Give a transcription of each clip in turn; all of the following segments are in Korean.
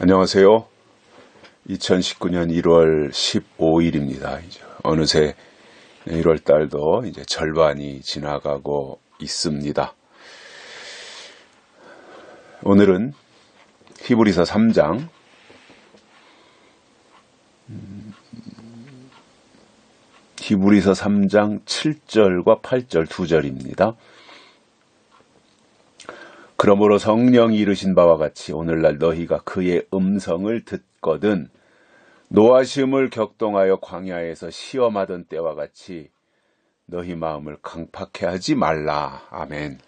안녕하세요. 2019년 1월 15일입니다. 이제 어느새 1월 달도 이제 절반이 지나가고 있습니다. 오늘은 히브리서 3장 7절과 8절 두 절입니다. 그러므로 성령이 이르신 바와 같이 오늘날 너희가 그의 음성을 듣거든 노하심을 격동하여 광야에서 시험하던 때와 같이 너희 마음을 강팍해 하지 말라. 아멘.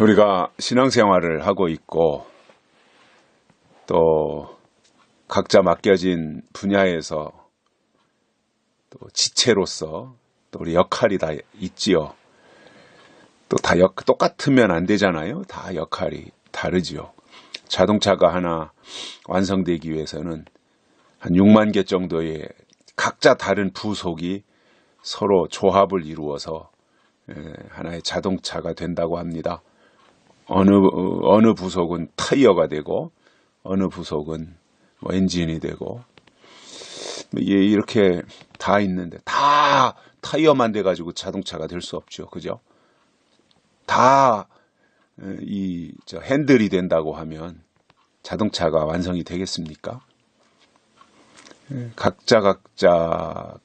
우리가 신앙생활을 하고 있고 또 각자 맡겨진 분야에서 또 지체로서 또 우리 역할이 다 있지요. 또 다 똑같으면 안 되잖아요. 다 역할이 다르지요. 자동차가 하나 완성되기 위해서는 한 6만 개 정도의 각자 다른 부속이 서로 조합을 이루어서 하나의 자동차가 된다고 합니다. 어느 부속은 타이어가 되고 어느 부속은 엔진이 되고 이렇게 다 있는데 다 타이어만 돼가지고 자동차가 될 수 없죠. 그죠? 다 핸들이 된다고 하면 자동차가 완성이 되겠습니까? 각자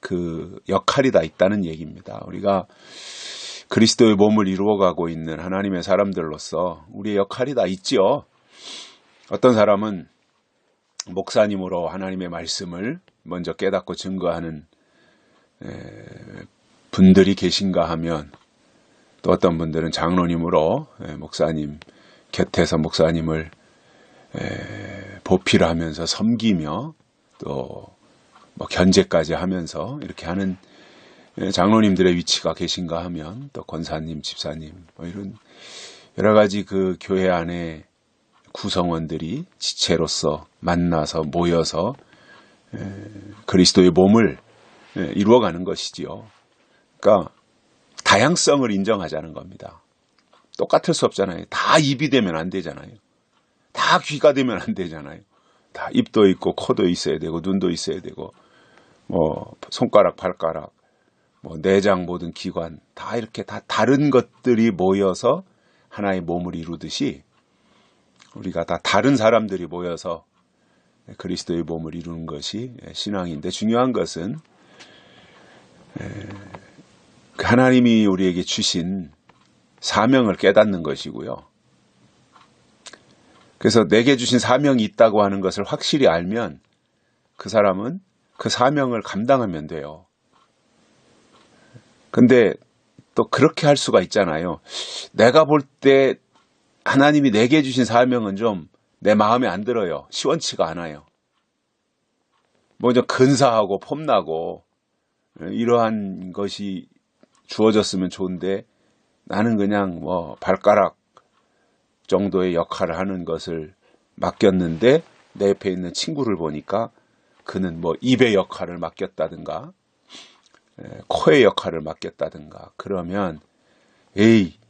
그 역할이 다 있다는 얘기입니다. 우리가 그리스도의 몸을 이루어가고 있는 하나님의 사람들로서 우리의 역할이 다 있지요. 어떤 사람은 목사님으로 하나님의 말씀을 먼저 깨닫고 증거하는 분들이 계신가 하면 또 어떤 분들은 장로님으로 목사님 곁에서 목사님을 보필하면서 섬기며 또 견제까지 하면서 이렇게 하는 장로님들의 위치가 계신가 하면 또 권사님, 집사님 이런 여러 가지 그 교회 안에 구성원들이 지체로서 만나서 모여서 그리스도의 몸을 이루어가는 것이지요. 그러니까 다양성을 인정하자는 겁니다. 똑같을 수 없잖아요. 다 입이 되면 안 되잖아요. 다 귀가 되면 안 되잖아요. 다 입도 있고 코도 있어야 되고 눈도 있어야 되고 손가락, 발가락, 내장 모든 기관 다 이렇게 다 다른 것들이 모여서 하나의 몸을 이루듯이 우리가 다 다른 사람들이 모여서 그리스도의 몸을 이루는 것이 신앙인데 중요한 것은 하나님이 우리에게 주신 사명을 깨닫는 것이고요. 그래서 내게 주신 사명이 있다고 하는 것을 확실히 알면 그 사람은 그 사명을 감당하면 돼요. 근데 또 그렇게 할 수가 있잖아요. 내가 볼 때 하나님이 내게 주신 사명은 좀 내 마음에 안 들어요. 시원치가 않아요. 먼저 근사하고 폼나고 이러한 것이 주어졌으면 좋은데 나는 그냥 발가락 정도의 역할을 하는 것을 맡겼는데 내 옆에 있는 친구를 보니까 그는 입의 역할을 맡겼다든가 코의 역할을 맡겼다든가 그러면 에이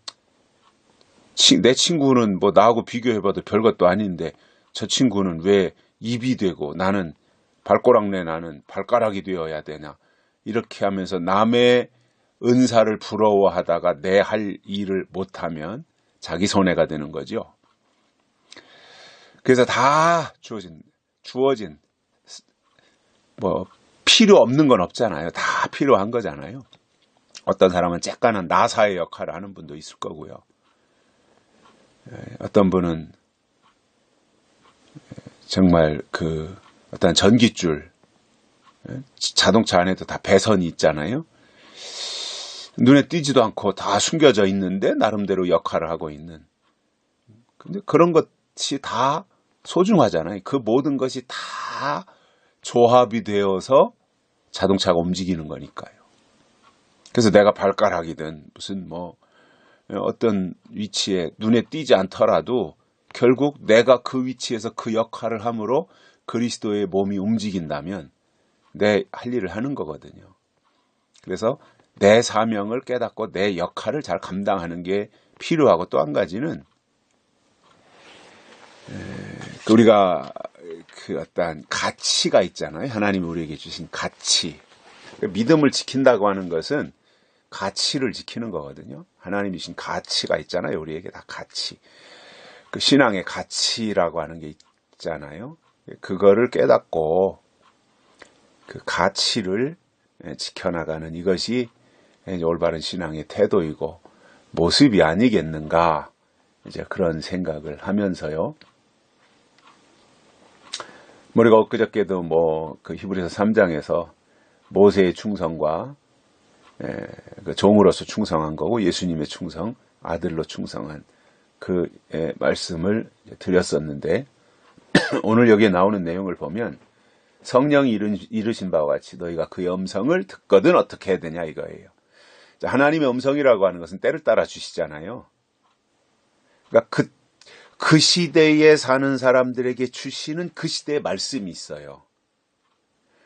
내 친구는 나하고 비교해봐도 별것도 아닌데 저 친구는 왜 입이 되고 나는 발꼬락내 나는 발가락이 되어야 되냐 이렇게 하면서 남의 은사를 부러워하다가 내 할 일을 못하면 자기 손해가 되는 거죠. 그래서 다 주어진 필요 없는 건 없잖아요. 다 필요한 거잖아요. 어떤 사람은 쬐깐한 나사의 역할을 하는 분도 있을 거고요. 어떤 분은 정말 어떤 전깃줄 자동차 안에도 다 배선이 있잖아요. 눈에 띄지도 않고 다 숨겨져 있는데 나름대로 역할을 하고 있는. 근데 그런 것이 다 소중하잖아요. 그 모든 것이 다 조합이 되어서 자동차가 움직이는 거니까요. 그래서 내가 발가락이든 무슨 어떤 위치에 눈에 띄지 않더라도 결국 내가 그 위치에서 그 역할을 함으로 그리스도의 몸이 움직인다면 내 할 일을 하는 거거든요. 그래서 내 사명을 깨닫고 내 역할을 잘 감당하는 게 필요하고 또 한 가지는 우리가 그 어떤 가치가 있잖아요. 하나님이 우리에게 주신 가치. 믿음을 지킨다고 하는 것은 가치를 지키는 거거든요. 하나님이 주신 가치가 있잖아요. 우리에게 다 가치. 그 신앙의 가치라고 하는 게 있잖아요. 그거를 깨닫고 그 가치를 지켜나가는 이것이 올바른 신앙의 태도이고 모습이 아니겠는가, 이제 그런 생각을 하면서요. 우리가 엊그저께도 그 히브리서 3장에서 모세의 충성과 그 종으로서 충성한 거고 예수님의 충성, 아들로 충성한 그 말씀을 드렸었는데 오늘 여기에 나오는 내용을 보면 성령이 이르신 바와 같이 너희가 그의 음성을 듣거든 어떻게 해야 되냐 이거예요. 하나님의 음성이라고 하는 것은 때를 따라 주시잖아요. 그러니까 그 시대에 사는 사람들에게 주시는 그 시대의 말씀이 있어요.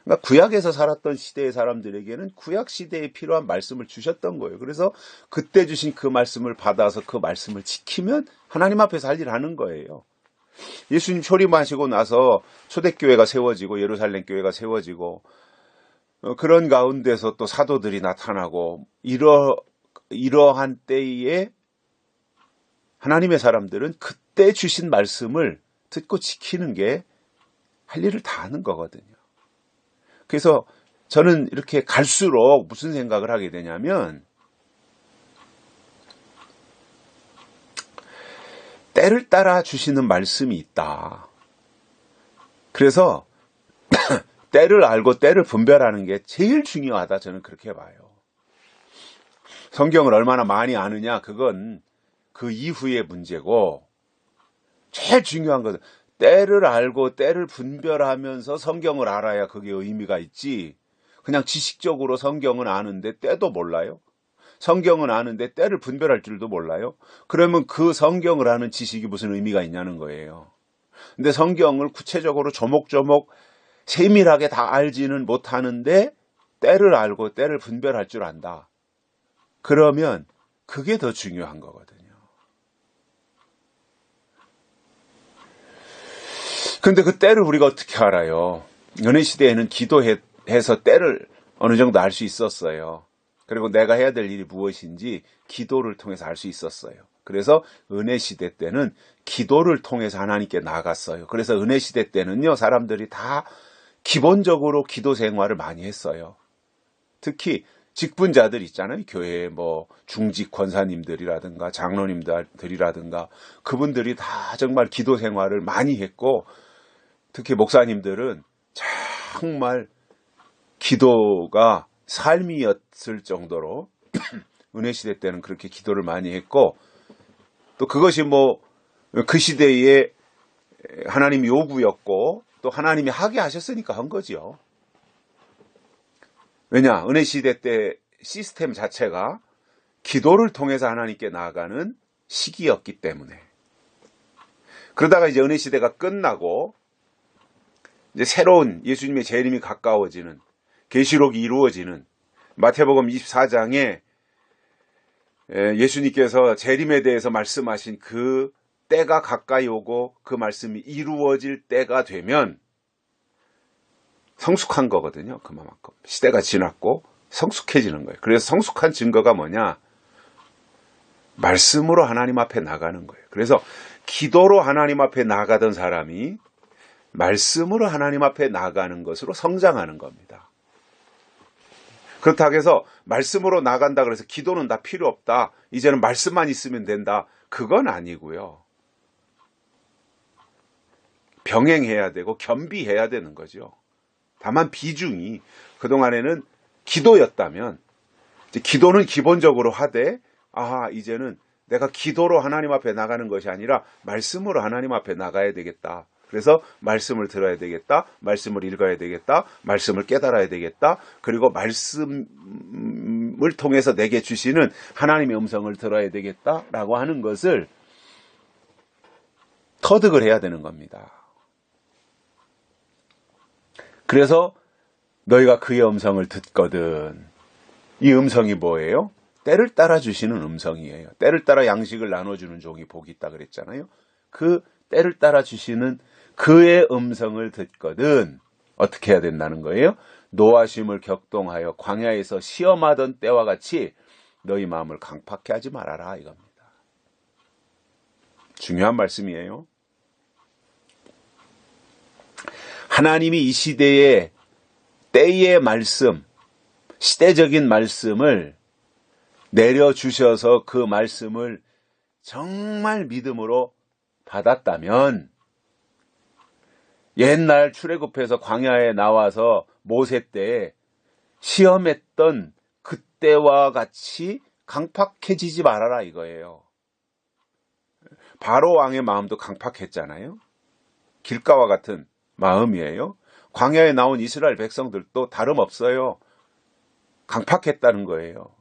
그러니까 구약에서 살았던 시대의 사람들에게는 구약 시대에 필요한 말씀을 주셨던 거예요. 그래서 그때 주신 그 말씀을 받아서 그 말씀을 지키면 하나님 앞에서 할 일 하는 거예요. 예수님 초림하시고 나서 초대교회가 세워지고 예루살렘 교회가 세워지고 그런 가운데서 또 사도들이 나타나고 이러한 때에 하나님의 사람들은 그때 주신 말씀을 듣고 지키는 게 할 일을 다 하는 거거든요. 그래서 저는 이렇게 갈수록 무슨 생각을 하게 되냐면 때를 따라 주시는 말씀이 있다. 그래서 때를 알고 때를 분별하는 게 제일 중요하다, 저는 그렇게 봐요. 성경을 얼마나 많이 아느냐, 그건 그 이후의 문제고, 제일 중요한 것은 때를 알고 때를 분별하면서 성경을 알아야 그게 의미가 있지. 그냥 지식적으로 성경은 아는데 때도 몰라요. 성경은 아는데 때를 분별할 줄도 몰라요. 그러면 그 성경을 아는 지식이 무슨 의미가 있냐는 거예요. 근데 성경을 구체적으로 조목조목 세밀하게 다 알지는 못하는데 때를 알고 때를 분별할 줄 안다. 그러면 그게 더 중요한 거거든요. 근데 그 때를 우리가 어떻게 알아요? 은혜 시대에는 기도해서 때를 어느 정도 알 수 있었어요. 그리고 내가 해야 될 일이 무엇인지 기도를 통해서 알 수 있었어요. 그래서 은혜 시대 때는 기도를 통해서 하나님께 나갔어요. 그래서 은혜 시대 때는요, 사람들이 다 기본적으로 기도 생활을 많이 했어요. 특히 직분자들 있잖아요. 교회에 중직 권사님들이라든가 장로님들이라든가 그분들이 다 정말 기도 생활을 많이 했고, 특히 목사님들은 정말 기도가 삶이었을 정도로 은혜 시대 때는 그렇게 기도를 많이 했고, 또 그것이 그 시대에 하나님 요구였고 또 하나님이 하게 하셨으니까 한 거지요. 왜냐? 은혜 시대 때 시스템 자체가 기도를 통해서 하나님께 나아가는 시기였기 때문에. 그러다가 이제 은혜 시대가 끝나고 이제 새로운 예수님의 재림이 가까워지는, 계시록이 이루어지는 마태복음 24장에 예수님께서 재림에 대해서 말씀하신 그 때가 가까이 오고 그 말씀이 이루어질 때가 되면 성숙한 거거든요. 그만큼 시대가 지났고 성숙해지는 거예요. 그래서 성숙한 증거가 뭐냐? 말씀으로 하나님 앞에 나가는 거예요. 그래서 기도로 하나님 앞에 나가던 사람이 말씀으로 하나님 앞에 나가는 것으로 성장하는 겁니다. 그렇다고 해서 말씀으로 나간다 그래서 기도는 다 필요 없다, 이제는 말씀만 있으면 된다, 그건 아니고요. 병행해야 되고 겸비해야 되는 거죠. 다만 비중이 그동안에는 기도였다면 이제 기도는 기본적으로 하되, 이제는 내가 기도로 하나님 앞에 나가는 것이 아니라 말씀으로 하나님 앞에 나가야 되겠다. 그래서 말씀을 들어야 되겠다, 말씀을 읽어야 되겠다, 말씀을 깨달아야 되겠다, 그리고 말씀을 통해서 내게 주시는 하나님의 음성을 들어야 되겠다라고 하는 것을 터득을 해야 되는 겁니다. 그래서 너희가 그의 음성을 듣거든. 이 음성이 뭐예요? 때를 따라 주시는 음성이에요. 때를 따라 양식을 나눠주는 종이 복이 있다 그랬잖아요. 그 때를 따라 주시는 그의 음성을 듣거든 어떻게 해야 된다는 거예요? 노하심을 격동하여 광야에서 시험하던 때와 같이 너희 마음을 강팍해 하지 말아라 이겁니다. 중요한 말씀이에요. 하나님이 이 시대에 때의 말씀, 시대적인 말씀을 내려주셔서 그 말씀을 정말 믿음으로 받았다면 옛날 출애굽해서 광야에 나와서 모세 때 시험했던 그때와 같이 강팍해지지 말아라 이거예요. 바로 왕의 마음도 강팍했잖아요. 길가와 같은 마음이에요. 광야에 나온 이스라엘 백성들도 다름없어요. 강팍했다는 거예요.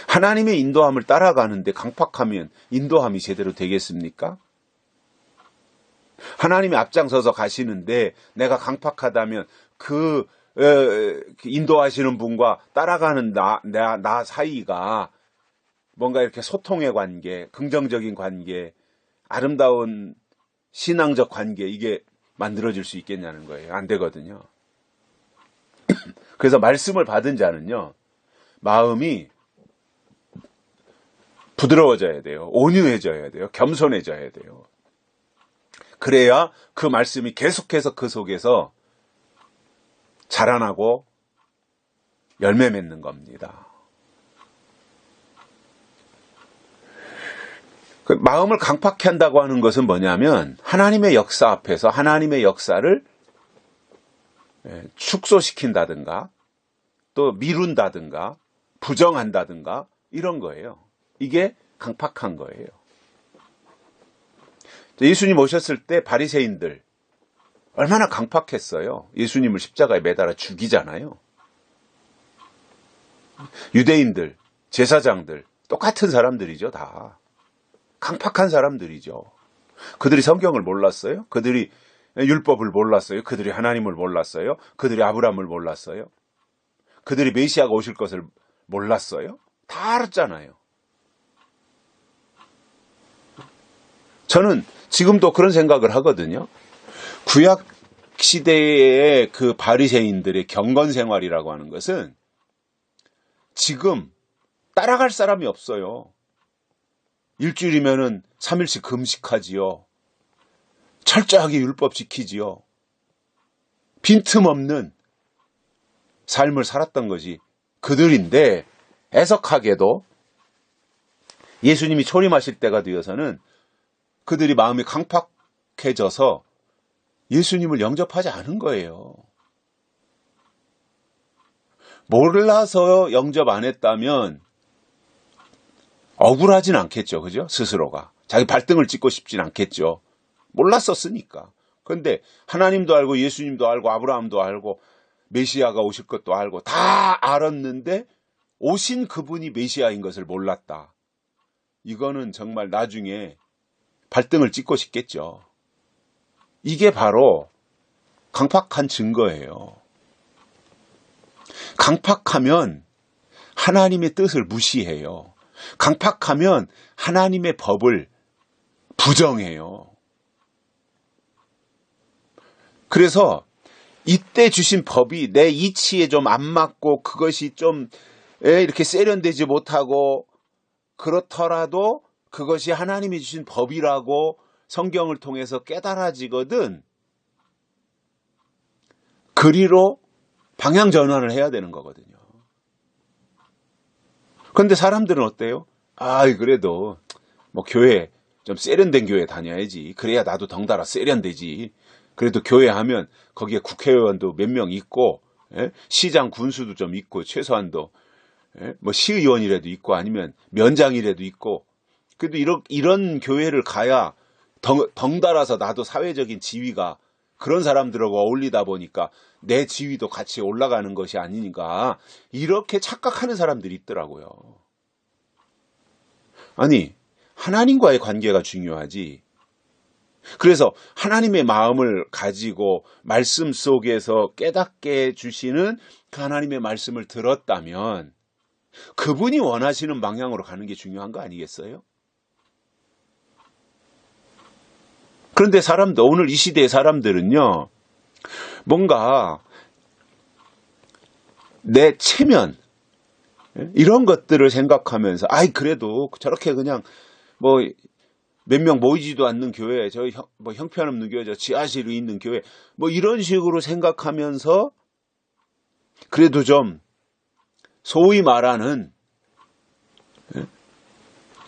하나님의 인도함을 따라가는데 강팍하면 인도함이 제대로 되겠습니까? 하나님이 앞장서서 가시는데 내가 강팍하다면 그 인도하시는 분과 따라가는 나 사이가 뭔가 이렇게 소통의 관계, 긍정적인 관계, 아름다운 신앙적 관계 이게 만들어질 수 있겠냐는 거예요. 안 되거든요. 그래서 말씀을 받은 자는요. 마음이 부드러워져야 돼요. 온유해져야 돼요. 겸손해져야 돼요. 그래야 그 말씀이 계속해서 그 속에서 자라나고 열매 맺는 겁니다. 마음을 강팍해 한다고 하는 것은 뭐냐면 하나님의 역사 앞에서 하나님의 역사를 축소시킨다든가 또 미룬다든가 부정한다든가 이런 거예요. 이게 강팍한 거예요. 예수님 오셨을 때 바리새인들 얼마나 강팍했어요. 예수님을 십자가에 매달아 죽이잖아요. 유대인들, 제사장들 똑같은 사람들이죠. 다 강팍한 사람들이죠. 그들이 성경을 몰랐어요. 그들이 율법을 몰랐어요. 그들이 하나님을 몰랐어요. 그들이 아브라함을 몰랐어요. 그들이 메시아가 오실 것을 몰랐어요. 다 알았잖아요. 저는 지금도 그런 생각을 하거든요. 구약 시대의 그 바리새인들의 경건 생활이라고 하는 것은 지금 따라갈 사람이 없어요. 일주일이면은 3일씩 금식하지요. 철저하게 율법 지키지요. 빈틈없는 삶을 살았던 것이 그들인데 애석하게도 예수님이 초림하실 때가 되어서는 그들이 마음이 강팍해져서 예수님을 영접하지 않은 거예요. 몰라서 영접 안 했다면 억울하진 않겠죠. 그죠? 스스로가. 자기 발등을 찍고 싶진 않겠죠. 몰랐었으니까. 그런데 하나님도 알고 예수님도 알고 아브라함도 알고 메시아가 오실 것도 알고 다 알았는데 오신 그분이 메시아인 것을 몰랐다. 이거는 정말 나중에 발등을 찍고 싶겠죠. 이게 바로 강팍한 증거예요. 강팍하면 하나님의 뜻을 무시해요. 강팍하면 하나님의 법을 부정해요. 그래서 이때 주신 법이 내 이치에 좀 안 맞고 그것이 좀 이렇게 세련되지 못하고 그렇더라도 그것이 하나님이 주신 법이라고 성경을 통해서 깨달아지거든 그리로 방향 전환을 해야 되는 거거든요. 그런데 사람들은 어때요? 그래도 뭐 교회 좀 세련된 교회 다녀야지. 그래야 나도 덩달아 세련되지. 그래도 교회 하면 거기에 국회의원도 몇 명 있고 시장 군수도 좀 있고 최소한도 뭐 시의원이라도 있고 아니면 면장이라도 있고 그래도 이런 교회를 가야 덩달아서 나도 사회적인 지위가 그런 사람들하고 어울리다 보니까 내 지위도 같이 올라가는 것이 아니니까 이렇게 착각하는 사람들이 있더라고요. 아니 하나님과의 관계가 중요하지. 그래서 하나님의 마음을 가지고 말씀 속에서 깨닫게 해주시는 그 하나님의 말씀을 들었다면 그분이 원하시는 방향으로 가는 게 중요한 거 아니겠어요? 그런데 오늘 이 시대의 사람들은요, 뭔가 내 체면, 이런 것들을 생각하면서, 그래도 저렇게 그냥 뭐 몇 명 모이지도 않는 교회, 형편없는 교회, 지하실에 있는 교회, 뭐 이런 식으로 생각하면서 그래도 좀 소위 말하는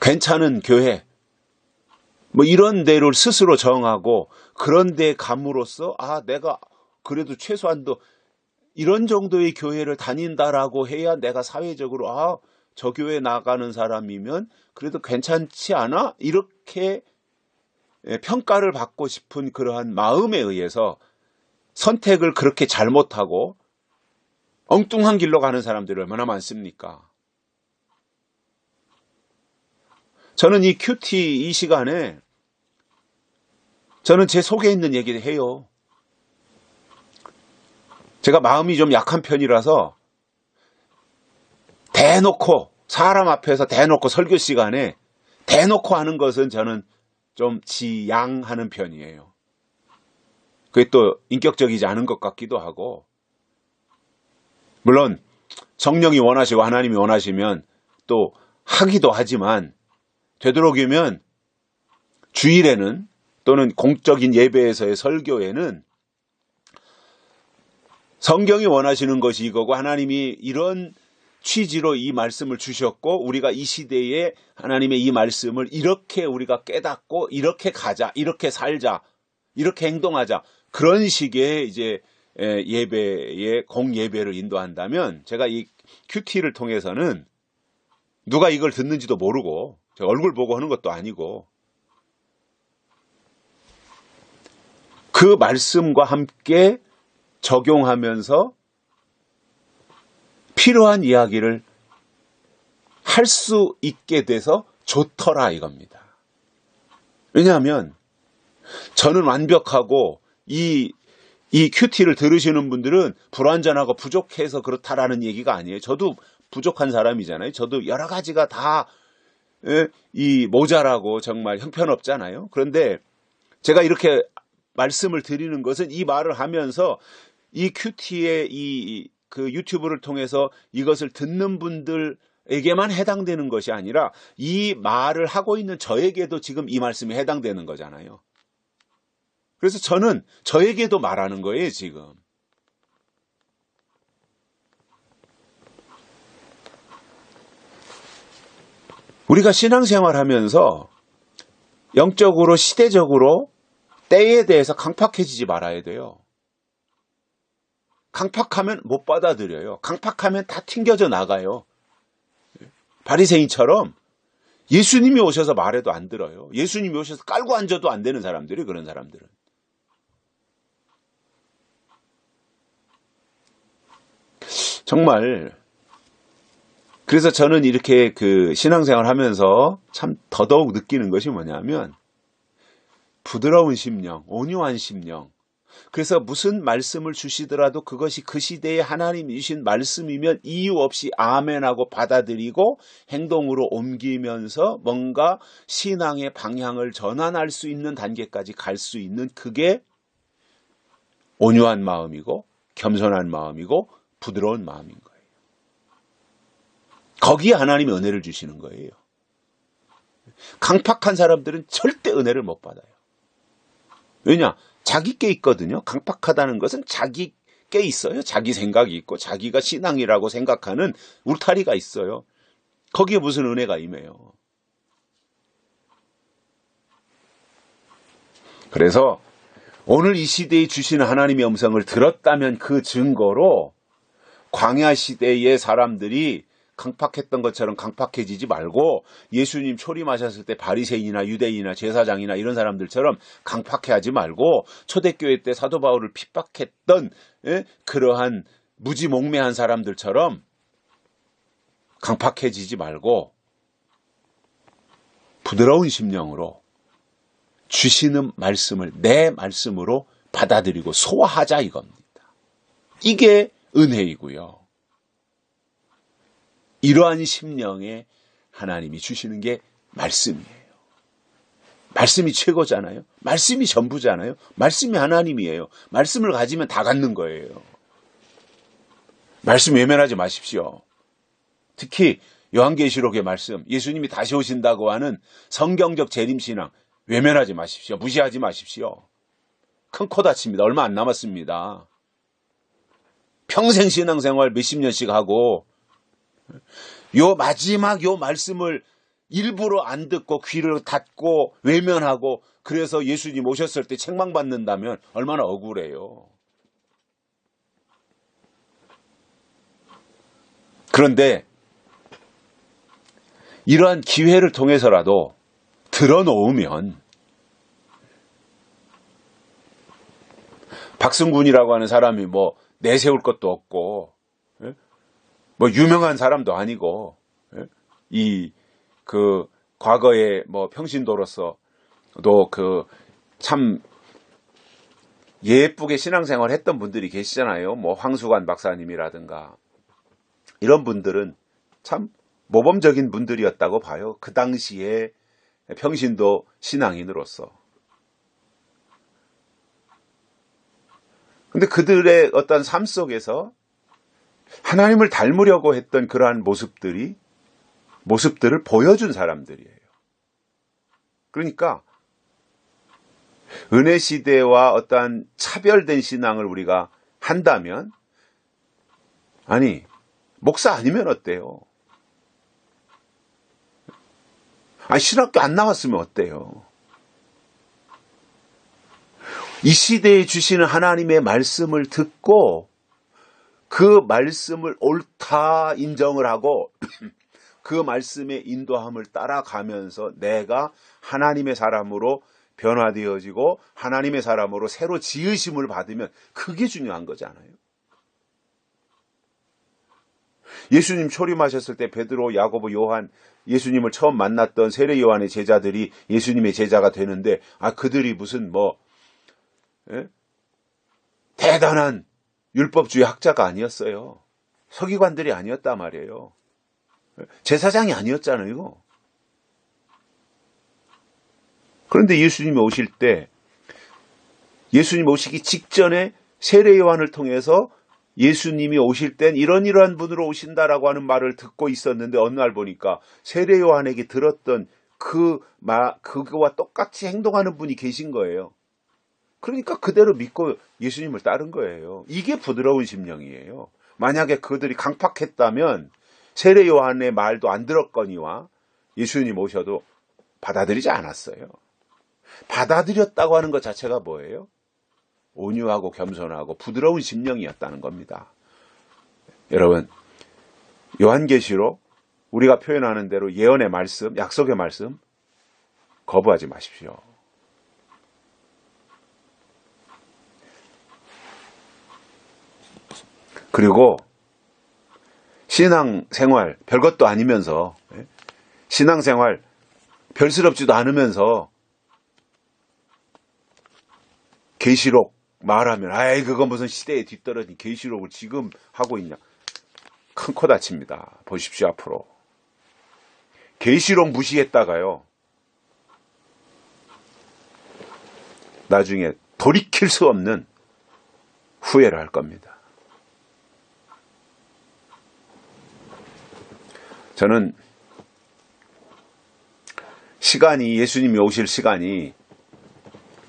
괜찮은 교회, 뭐 이런 데를 스스로 정하고 그런 데 감으로써 내가 그래도 최소한도 이런 정도의 교회를 다닌다라고 해야 내가 사회적으로 저 교회 나가는 사람이면 그래도 괜찮지 않아? 이렇게 평가를 받고 싶은 그러한 마음에 의해서 선택을 그렇게 잘못하고 엉뚱한 길로 가는 사람들이 얼마나 많습니까? 저는 이 큐티 이 시간에 저는 제 속에 있는 얘기를 해요. 제가 마음이 좀 약한 편이라서 대놓고 사람 앞에서 대놓고 설교 시간에 대놓고 하는 것은 저는 좀 지양하는 편이에요. 그게 또 인격적이지 않은 것 같기도 하고, 물론 성령이 원하시고 하나님이 원하시면 또 하기도 하지만 되도록이면 주일에는 또는 공적인 예배에서의 설교에는 성경이 원하시는 것이 이거고 하나님이 이런 취지로 이 말씀을 주셨고 우리가 이 시대에 하나님의 이 말씀을 이렇게 우리가 깨닫고 이렇게 가자, 이렇게 살자, 이렇게 행동하자, 그런 식의 이제 예배의 공예배를 인도한다면, 제가 이 큐티를 통해서는 누가 이걸 듣는지도 모르고 제가 얼굴 보고 하는 것도 아니고 그 말씀과 함께 적용하면서 필요한 이야기를 할 수 있게 돼서 좋더라 이겁니다. 왜냐하면 저는 완벽하고 이 큐티를 들으시는 분들은 불완전하고 부족해서 그렇다라는 얘기가 아니에요. 저도 부족한 사람이잖아요. 저도 여러 가지가 다 모자라고 정말 형편없잖아요. 그런데 제가 이렇게 말씀을 드리는 것은 이 말을 하면서 이 큐티의 그 유튜브를 통해서 이것을 듣는 분들에게만 해당되는 것이 아니라 이 말을 하고 있는 저에게도 지금 이 말씀이 해당되는 거잖아요. 그래서 저는 저에게도 말하는 거예요, 지금. 우리가 신앙생활 하면서 영적으로, 시대적으로 때에 대해서 강팍해지지 말아야 돼요. 강팍하면 못 받아들여요. 강팍하면 다 튕겨져 나가요. 바리새인처럼 예수님이 오셔서 말해도 안 들어요. 예수님이 오셔서 깔고 앉아도 안 되는 사람들이, 그런 사람들은. 정말 그래서 저는 이렇게 그 신앙생활 하면서 참 더더욱 느끼는 것이 뭐냐면 부드러운 심령, 온유한 심령. 그래서 무슨 말씀을 주시더라도 그것이 그 시대에 하나님이 주신 말씀이면 이유 없이 아멘하고 받아들이고 행동으로 옮기면서 뭔가 신앙의 방향을 전환할 수 있는 단계까지 갈 수 있는, 그게 온유한 마음이고 겸손한 마음이고 부드러운 마음인 거예요. 거기에 하나님이 은혜를 주시는 거예요. 강팍한 사람들은 절대 은혜를 못 받아요. 왜냐? 자기 께 있거든요. 강팍하다는 것은 자기 께 있어요. 자기 생각이 있고 자기가 신앙이라고 생각하는 울타리가 있어요. 거기에 무슨 은혜가 임해요. 그래서 오늘 이 시대에 주시는 하나님의 음성을 들었다면 그 증거로 광야 시대의 사람들이 강팍했던 것처럼 강팍해지지 말고 예수님 초림하셨을 때 바리새인이나 유대인이나 제사장이나 이런 사람들처럼 강팍해하지 말고 초대교회 때 사도 바울을 핍박했던 그러한 무지몽매한 사람들처럼 강팍해지지 말고 부드러운 심령으로 주시는 말씀을 내 말씀으로 받아들이고 소화하자 이겁니다. 이게 은혜이고요. 이러한 심령에 하나님이 주시는 게 말씀이에요. 말씀이 최고잖아요. 말씀이 전부잖아요. 말씀이 하나님이에요. 말씀을 가지면 다 갖는 거예요. 말씀 외면하지 마십시오. 특히 요한계시록의 말씀, 예수님이 다시 오신다고 하는 성경적 재림신앙 외면하지 마십시오. 무시하지 마십시오. 큰 코 다칩니다. 얼마 안 남았습니다. 평생 신앙생활 몇십 년씩 하고 마지막 말씀을 일부러 안 듣고 귀를 닫고 외면하고 그래서 예수님 오셨을 때 책망받는다면 얼마나 억울해요. 그런데 이러한 기회를 통해서라도 들어놓으면 박승군이라고 하는 사람이 내세울 것도 없고 유명한 사람도 아니고 과거에 평신도로서도 참 예쁘게 신앙생활 했던 분들이 계시잖아요. 황수관 박사님이라든가 이런 분들은 참 모범적인 분들이었다고 봐요. 그 당시에 평신도 신앙인으로서. 근데 그들의 어떤 삶 속에서 하나님을 닮으려고 했던 그러한 모습들을 보여준 사람들이에요. 그러니까 은혜 시대와 어떠한 차별된 신앙을 우리가 한다면 목사 아니면 어때요? 신학교 안 나왔으면 어때요? 이 시대에 주시는 하나님의 말씀을 듣고 그 말씀을 옳다 인정을 하고 그 말씀의 인도함을 따라가면서 내가 하나님의 사람으로 변화되어지고 하나님의 사람으로 새로 지으심을 받으면 그게 중요한 거잖아요. 예수님 초림하셨을 때 베드로, 야고보, 요한, 예수님을 처음 만났던 세례 요한의 제자들이 예수님의 제자가 되는데 그들이 무슨 대단한 율법주의 학자가 아니었어요. 서기관들이 아니었단 말이에요. 제사장이 아니었잖아요. 그런데 예수님이 오실 때 예수님 오시기 직전에 세례 요한을 통해서 예수님이 오실 땐 이러한 분으로 오신다라고 하는 말을 듣고 있었는데 어느 날 보니까 세례 요한에게 들었던 그거와 똑같이 행동하는 분이 계신 거예요. 그러니까 그대로 믿고 예수님을 따른 거예요. 이게 부드러운 심령이에요. 만약에 그들이 강팍했다면 세례 요한의 말도 안 들었거니와 예수님 오셔도 받아들이지 않았어요. 받아들였다고 하는 것 자체가 뭐예요? 온유하고 겸손하고 부드러운 심령이었다는 겁니다. 여러분, 요한계시록 우리가 표현하는 대로 예언의 말씀, 약속의 말씀 거부하지 마십시오. 그리고 신앙생활 별것도 아니면서 신앙생활 별스럽지도 않으면서 계시록 말하면 그거 무슨 시대에 뒤떨어진 계시록을 지금 하고 있냐. 큰 코 다칩니다. 보십시오. 앞으로 계시록 무시했다가요 나중에 돌이킬 수 없는 후회를 할 겁니다. 저는 예수님이 오실 시간이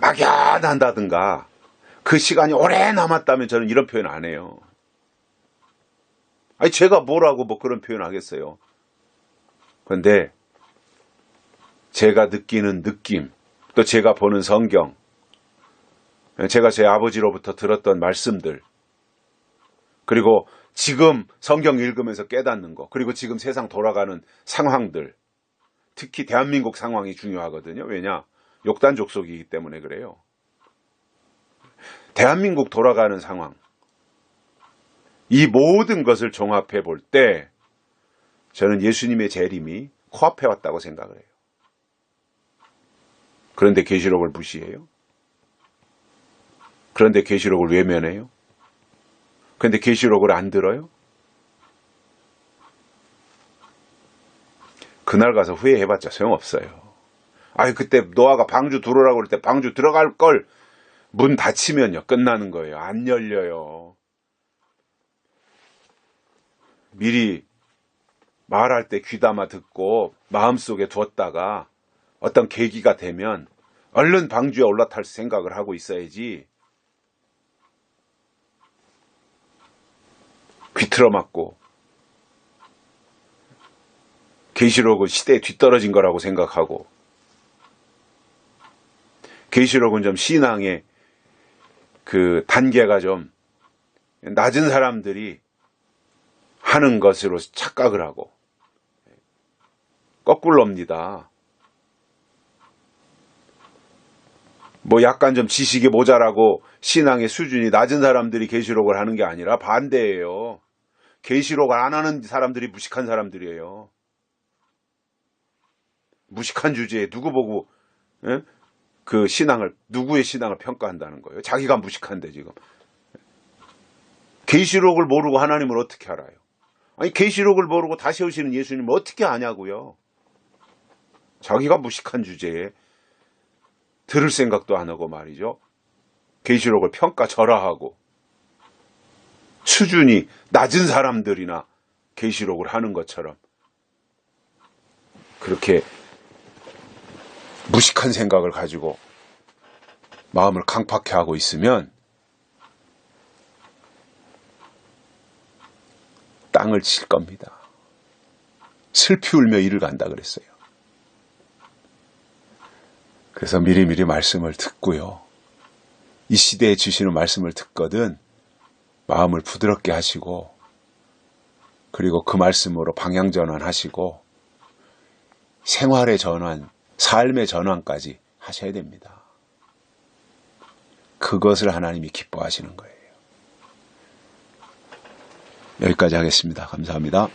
막연한다든가 그 시간이 오래 남았다면 저는 이런 표현 안 해요. 제가 뭐라고 그런 표현 하겠어요. 그런데 제가 느끼는 느낌, 또 제가 보는 성경, 제가 제 아버지로부터 들었던 말씀들, 그리고 지금 성경 읽으면서 깨닫는 거, 그리고 지금 세상 돌아가는 상황들, 특히 대한민국 상황이 중요하거든요. 왜냐? 욕단 족속이기 때문에 그래요. 대한민국 돌아가는 상황, 이 모든 것을 종합해 볼 때 저는 예수님의 재림이 코앞에 왔다고 생각을 해요. 그런데 계시록을 무시해요? 그런데 계시록을 외면해요? 그런데 계시록을 안 들어요? 그날 가서 후회해봤자 소용없어요. 아이, 그때 노아가 방주 들어오라고 그럴 때 방주 들어갈 걸 문 닫히면요, 끝나는 거예요. 안 열려요. 미리 말할 때 귀담아 듣고 마음속에 두었다가 어떤 계기가 되면 얼른 방주에 올라탈 생각을 하고 있어야지. 귀틀어 맞고 계시록은 시대에 뒤떨어진 거라고 생각하고, 계시록은 좀 신앙의 그 단계가 좀 낮은 사람들이 하는 것으로 착각을 하고, 거꾸로입니다. 뭐 약간 좀 지식이 모자라고 신앙의 수준이 낮은 사람들이 계시록을 하는 게 아니라 반대예요. 계시록을 안 하는 사람들이 무식한 사람들이에요. 무식한 주제에 누구 보고 그 신앙을, 누구의 신앙을 평가한다는 거예요. 자기가 무식한데 지금. 계시록을 모르고 하나님을 어떻게 알아요? 아니, 계시록을 모르고 다시 오시는 예수님을 어떻게 아냐고요. 자기가 무식한 주제에 들을 생각도 안 하고 말이죠. 계시록을 평가절하하고 수준이 낮은 사람들이나 계시록을 하는 것처럼 그렇게 무식한 생각을 가지고 마음을 강팍해 하고 있으면 땅을 칠 겁니다. 슬피 울며 이를 간다 그랬어요. 그래서 미리미리 말씀을 듣고요. 이 시대에 주시는 말씀을 듣거든 마음을 부드럽게 하시고, 그리고 그 말씀으로 방향 전환하시고 생활의 전환, 삶의 전환까지 하셔야 됩니다. 그것을 하나님이 기뻐하시는 거예요. 여기까지 하겠습니다. 감사합니다.